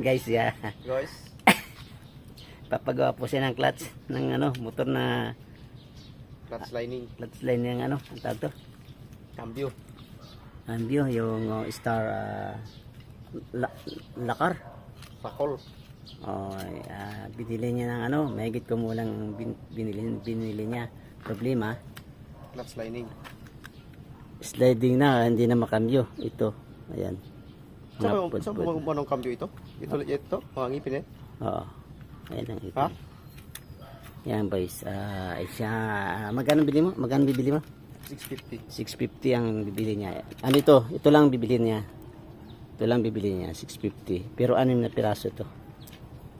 Guys, ya. Guys, Papagawa po siya ng clutch ng ano, motor na clutch lining, clutch line ng ano, ang tawag to? cambio. Cambio, yung Star Lakar. Pakol. Oh, binili niya ng ano, mahigit kumulang binili niya. Problema, Clutch lining. sliding na, hindi na makambyo. Ito, ayan. Saan mo ng cambio ito? Ito, mga ngipin eh. Oo. Ayan ang ipin. Ha? Yan boys. Siya, magkano bili mo? Magkano bibili mo? 650. 650 ang bibili niya. Ano ito? Ito lang bibili niya. Ito lang bibili niya, 650. Pero 6 na piraso ito.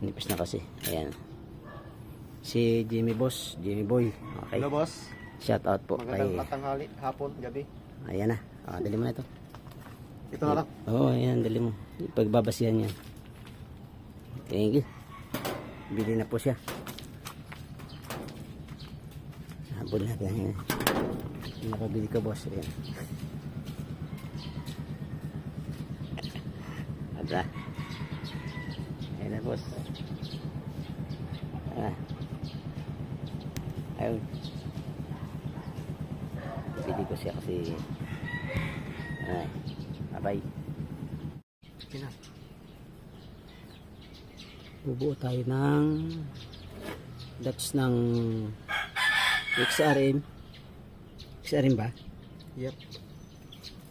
Nipis na kasi. Ayan. Si Jimmy Boss, Jimmy Boy. Okay. Hello boss. Shout out po Magandang tanghali, hapon, gabi. Ayan na. Dali mo na ito. Ito na lang. Oo, ayan, dali mo. Pagbabasihan yan. Thank you. Bili na po siya. Habol na ganyan. Nakabili ka boss. Ayan. Ada. Ayan na boss. Ayun. Bili ko siya kasi bye. Okay na. Bubuo tayo ng Dutch ng XRM. XRM ba? Yep.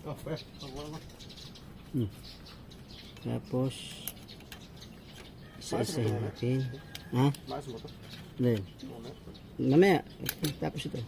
Oh, wala. Tapos isa-isahin natin. Ha? Maas mo to. Then, mamaya. Tapos ito.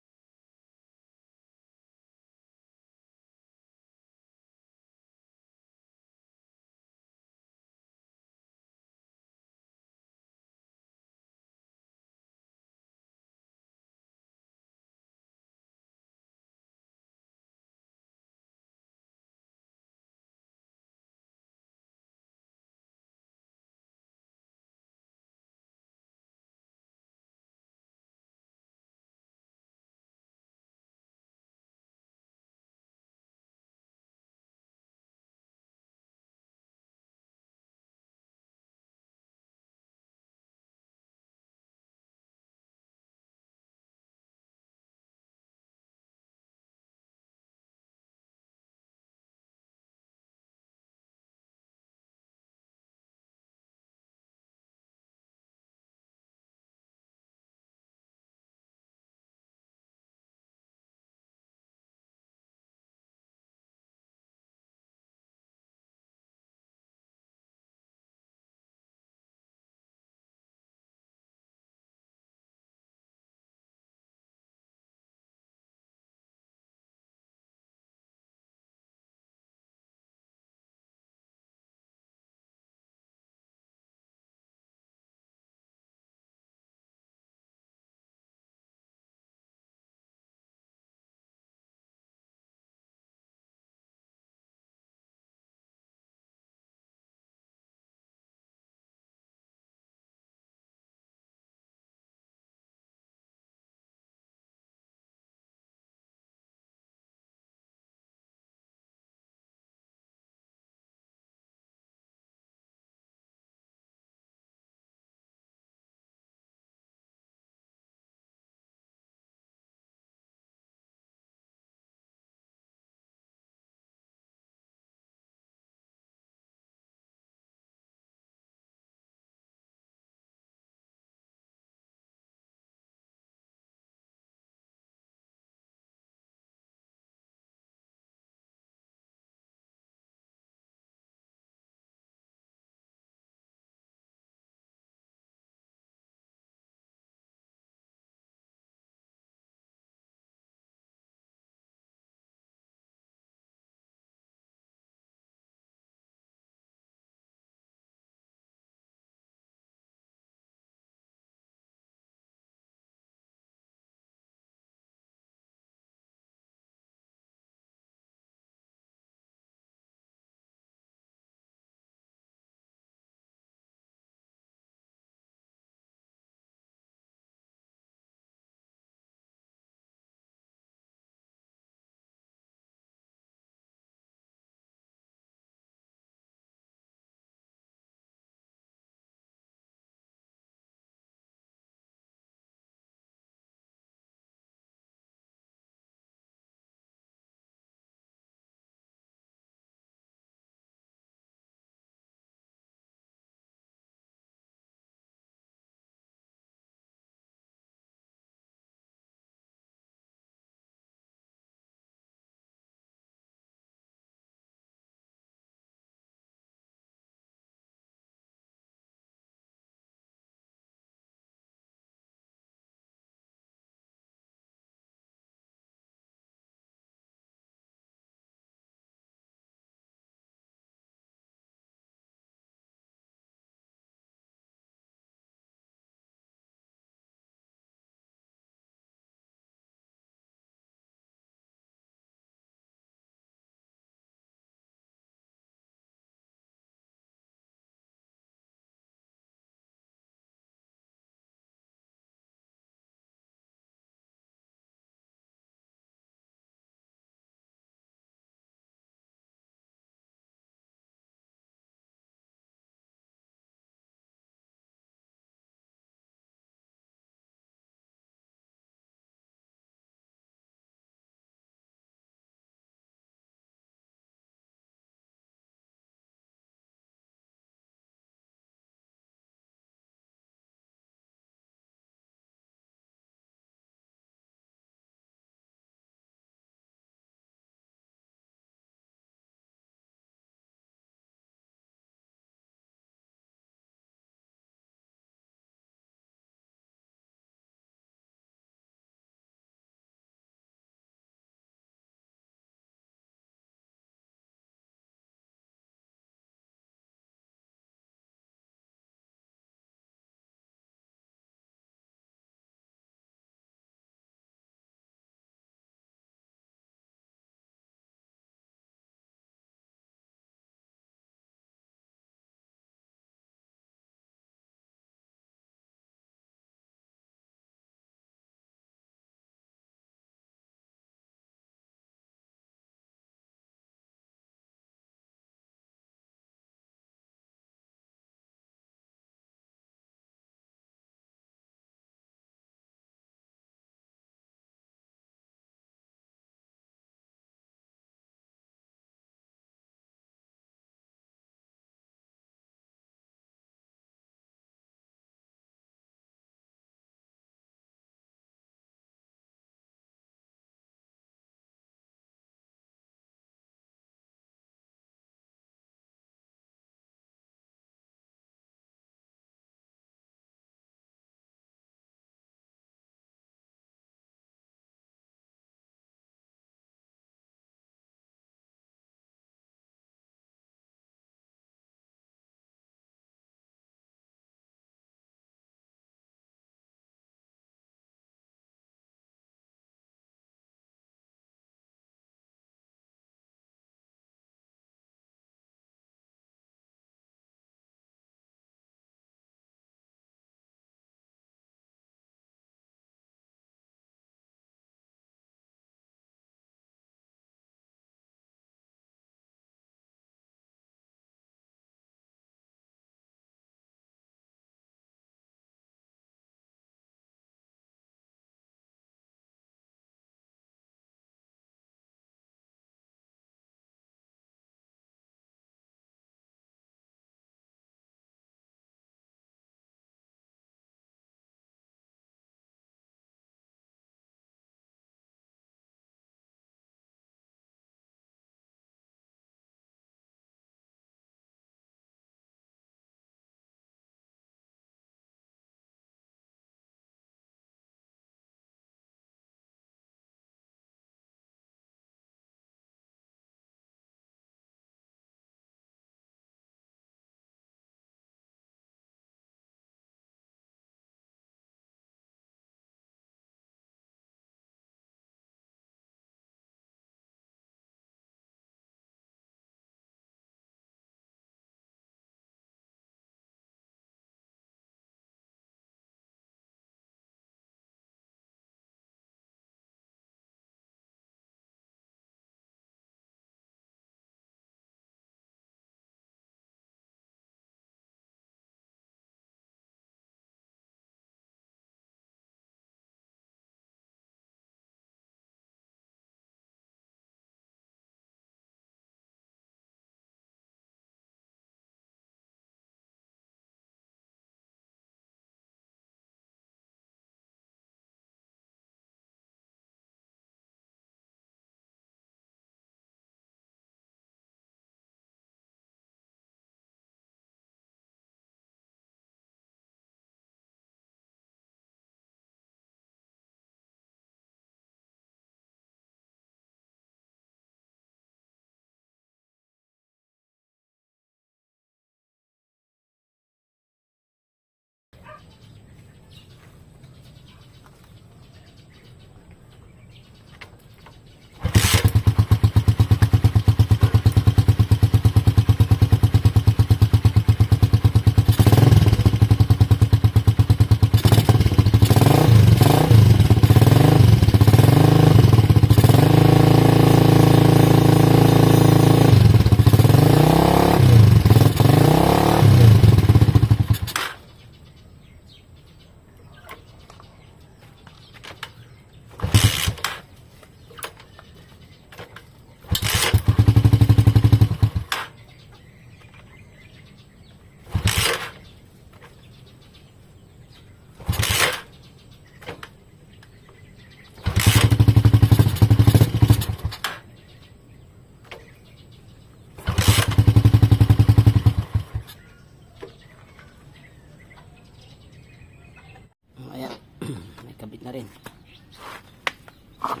Basta.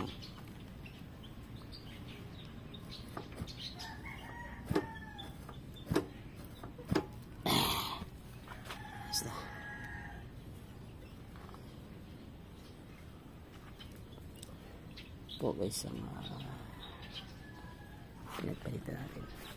Po guys ang pinagpalitan natin.